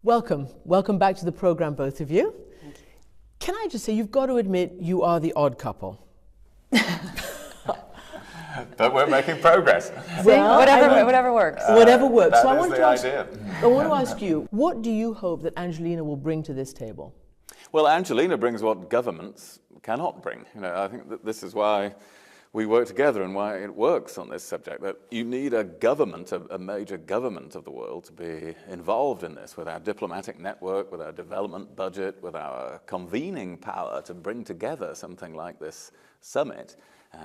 Welcome. Welcome back to the program, both of you. Thank you. Can I just say, you've got to admit, you are the odd couple. But we're making progress. Well, whatever works. Whatever works. That So is the idea. I want to ask you, what do you hope that Angelina will bring to this table? Well, Angelina brings what governments cannot bring. I think that this is why we work together and why it works on this subject, that you need a government, a major government of the world to be involved in this, with our diplomatic network, with our development budget, with our convening power to bring together something like this summit,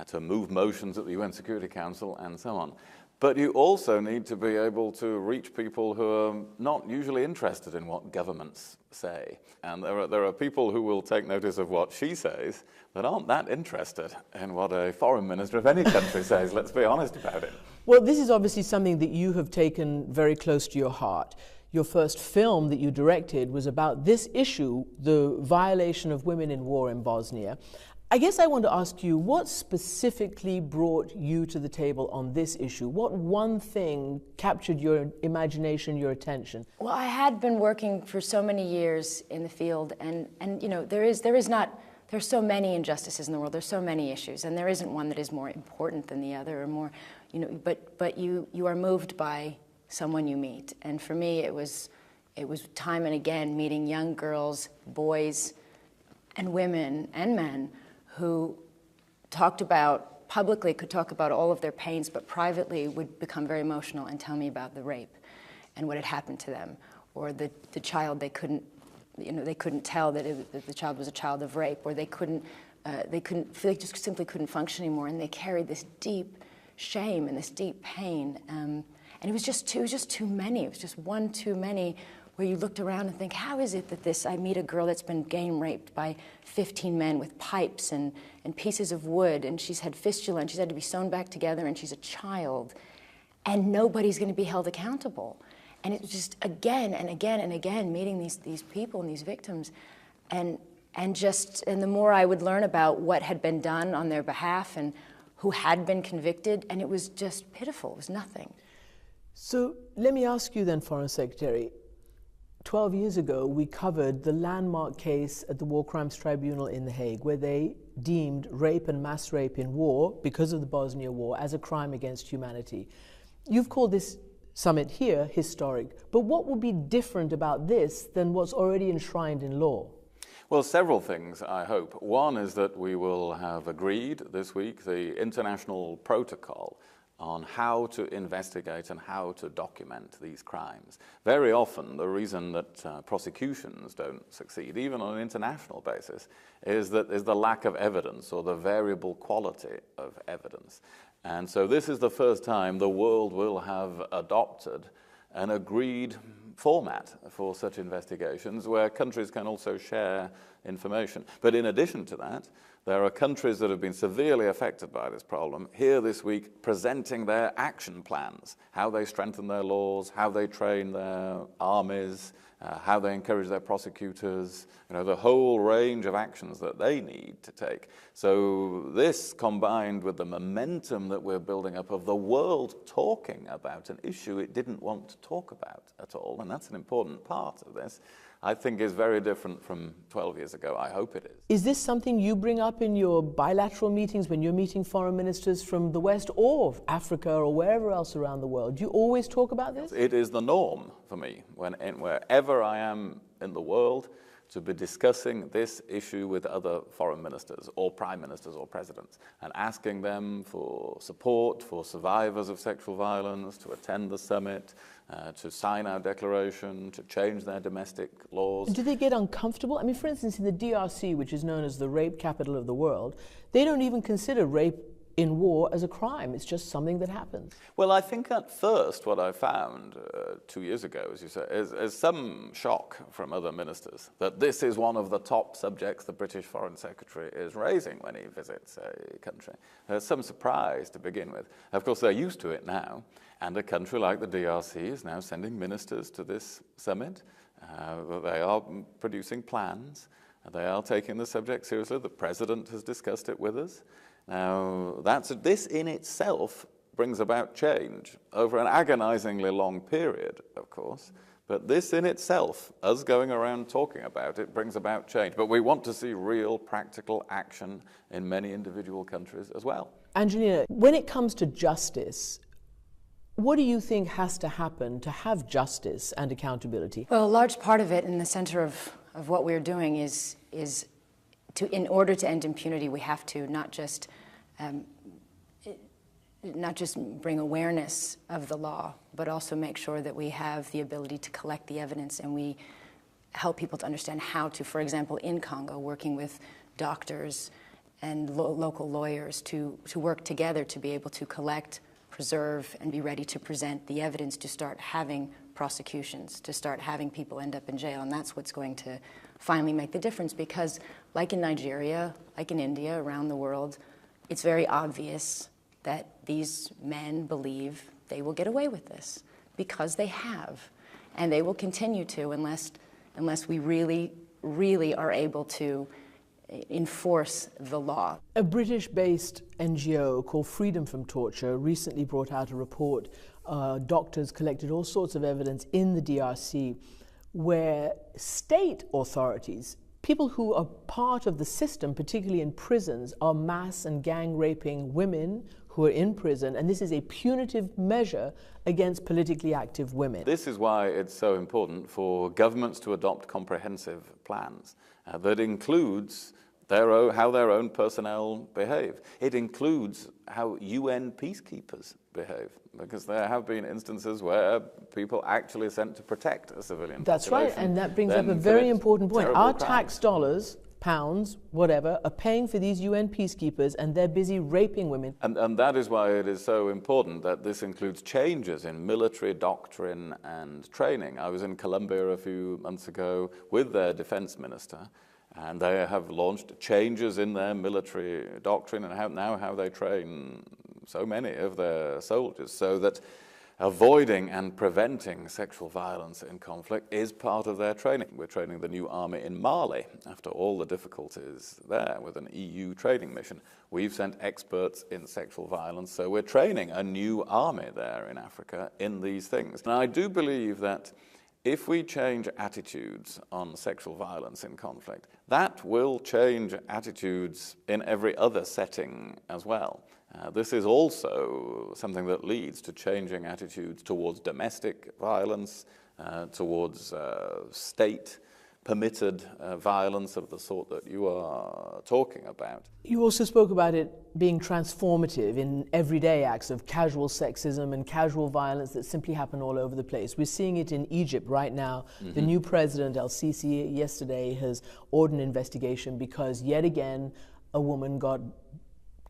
to move motions at the UN Security Council and so on. But you also need to be able to reach people who are not usually interested in what governments say. And there are people who will take notice of what she says that aren't that interested in what a foreign minister of any country says. Let's be honest about it. Well, this is obviously something that you have taken very close to your heart. Your first film that you directed was about this issue, the violation of women in war in Bosnia. I guess I want to ask you, what specifically brought you to the table on this issue? What one thing captured your imagination, your attention? Well, I had been working for so many years in the field, and there's so many injustices in the world. There's so many issues, and there isn't one that is more important than the other, or more, But you are moved by someone you meet, and for me, it was time and again meeting young girls, boys, and women and men who publicly could talk about all of their pains, but privately would become very emotional and tell me about the rape and what had happened to them, or the child they couldn't tell that the child was a child of rape, or they just simply couldn't function anymore, and they carried this deep shame and this deep pain, and it was just too many. It was just one too many. Where you looked around and think, how is it that I meet a girl that's been gang raped by 15 men with pipes and pieces of wood, and she's had fistula, and she's had to be sewn back together, and she's a child, and nobody's going to be held accountable. And it was just again and again and again meeting these people and these victims, and the more I would learn about what had been done on their behalf and who had been convicted, and it was just pitiful. It was nothing. So let me ask you then, Foreign Secretary, 12 years ago, we covered the landmark case at the War Crimes Tribunal in The Hague, where they deemed rape and mass rape in war, because of the Bosnia War, as a crime against humanity. You've called this summit here historic, but what would be different about this than what's already enshrined in law? Well, several things, I hope. One is that we will have agreed this week the international protocol on how to investigate and how to document these crimes. Very often, the reason that prosecutions don't succeed, even on an international basis, is the lack of evidence or the variable quality of evidence. And so this is the first time the world will have adopted an agreed format for such investigations, where countries can also share information. But in addition to that, there are countries that have been severely affected by this problem here this week presenting their action plans, how they strengthen their laws, how they train their armies, how they encourage their prosecutors, the whole range of actions that they need to take. So this, combined with the momentum that we're building up of the world talking about an issue it didn't want to talk about at all, and that's an important part of this, I think is very different from 12 years ago. I hope it is. Is this something you bring up in your bilateral meetings when you're meeting foreign ministers from the West or Africa or wherever else around the world? Do you always talk about this? It is the norm for me, wherever I am in the world, to be discussing this issue with other foreign ministers or prime ministers or presidents and asking them for support for survivors of sexual violence, to attend the summit, to sign our declaration, to change their domestic laws. Do they get uncomfortable? I mean, for instance, in the DRC, which is known as the rape capital of the world, they don't even consider rape in war as a crime. It's just something that happens. Well, I think at first what I found 2 years ago, as you say, is some shock from other ministers that this is one of the top subjects the British Foreign Secretary is raising when he visits a country. There's some surprise to begin with. Of course, they're used to it now, and a country like the DRC is now sending ministers to this summit. They are producing plans. They are taking the subject seriously. The President has discussed it with us. Now, this in itself brings about change over an agonizingly long period, of course, But this in itself, us going around talking about it, brings about change. But we want to see real practical action in many individual countries as well. Angelina, when it comes to justice, what do you think has to happen to have justice and accountability? Well, a large part of it in the center of what we're doing is in order to end impunity, we have to not just bring awareness of the law, but also make sure that we have the ability to collect the evidence and we help people to understand how to, for example, in Congo, working with doctors and local lawyers to work together to be able to collect, preserve, and be ready to present the evidence to start having prosecutions, to start having people end up in jail. And that's what's going to finally make the difference, because like in Nigeria, like in India, around the world, it's very obvious that these men believe they will get away with this because they have, and they will continue to unless we really are able to enforce the law. A British-based NGO called Freedom from Torture recently brought out a report. Doctors collected all sorts of evidence in the DRC where state authorities, people who are part of the system, particularly in prisons, are mass and gang raping women who are in prison, and this is a punitive measure against politically active women. This is why it's so important for governments to adopt comprehensive plans that includes how their own personnel behave. It includes how UN peacekeepers behave, because there have been instances where people actually sent to protect a civilian That's population. right, and that brings up a very important point. Our tax dollars, pounds, whatever, are paying for these UN peacekeepers, and they're busy raping women. And that is why it is so important that this includes changes in military doctrine and training. I was in Colombia a few months ago with their defense minister, and they have launched changes in their military doctrine and how they train so many of their soldiers, so that avoiding and preventing sexual violence in conflict is part of their training. We're training the new army in Mali after all the difficulties there with an EU training mission. We've sent experts in sexual violence, so we're training a new army there in Africa in these things. And I do believe that if we change attitudes on sexual violence in conflict, that will change attitudes in every other setting as well. This is also something that leads to changing attitudes towards domestic violence, towards state-permitted violence of the sort that you are talking about. You also spoke about it being transformative in everyday acts of casual sexism and casual violence that simply happen all over the place. We're seeing it in Egypt right now. Mm-hmm. The new president, El-Sisi, yesterday has ordered an investigation because yet again a woman got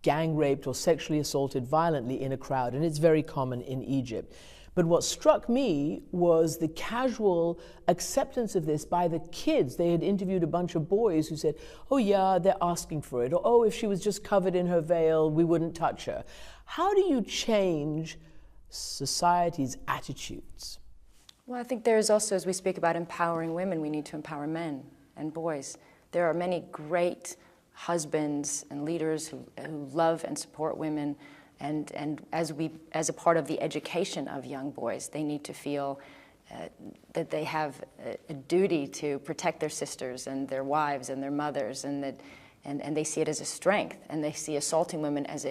gang raped or sexually assaulted violently in a crowd, and it's very common in Egypt. But what struck me was the casual acceptance of this by the kids. They had interviewed a bunch of boys who said, oh yeah, they're asking for it, or oh, if she was just covered in her veil, we wouldn't touch her. How do you change society's attitudes? Well, I think there is also, as we speak about empowering women, we need to empower men and boys. There are many great husbands and leaders who love and support women, and as a part of the education of young boys, they need to feel that they have a duty to protect their sisters and their wives and their mothers, and they see it as a strength, and they see assaulting women as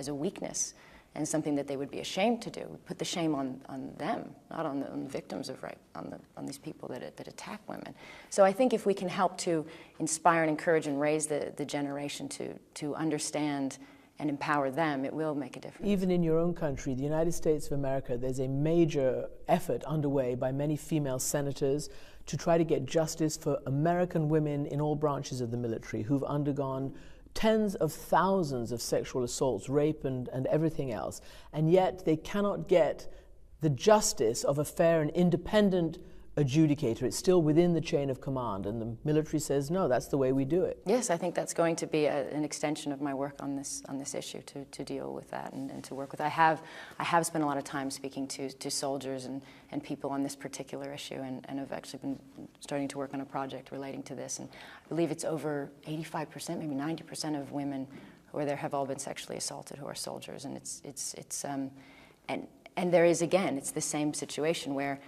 a weakness and something that they would be ashamed to do. We put the shame on them, not on the victims of rape, on these people that attack women. So I think if we can help to inspire and encourage and raise the generation to understand and empower them, it will make a difference. Even in your own country, the United States of America, there's a major effort underway by many female senators to try to get justice for American women in all branches of the military who've undergone tens of thousands of sexual assaults, rape, and everything else. And yet they cannot get the justice of a fair and independent adjudicator. It's still within the chain of command, and the military says, no, that's the way we do it. Yes, I think that's going to be an extension of my work on this issue, to deal with that and to work with. I have spent a lot of time speaking to soldiers and people on this particular issue, and have actually been starting to work on a project relating to this. And I believe it's over 85%, maybe 90% of women who are there have all been sexually assaulted who are soldiers. And and there is, again, it's the same situation where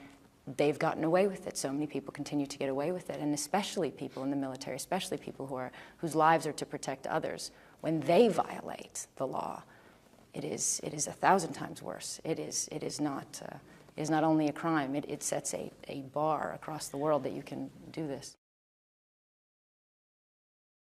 they've gotten away with it. So many people continue to get away with it, and especially people in the military, especially people whose lives are to protect others. When they violate the law, it is 1,000 times worse. It is not only a crime. It sets a bar across the world that you can do this.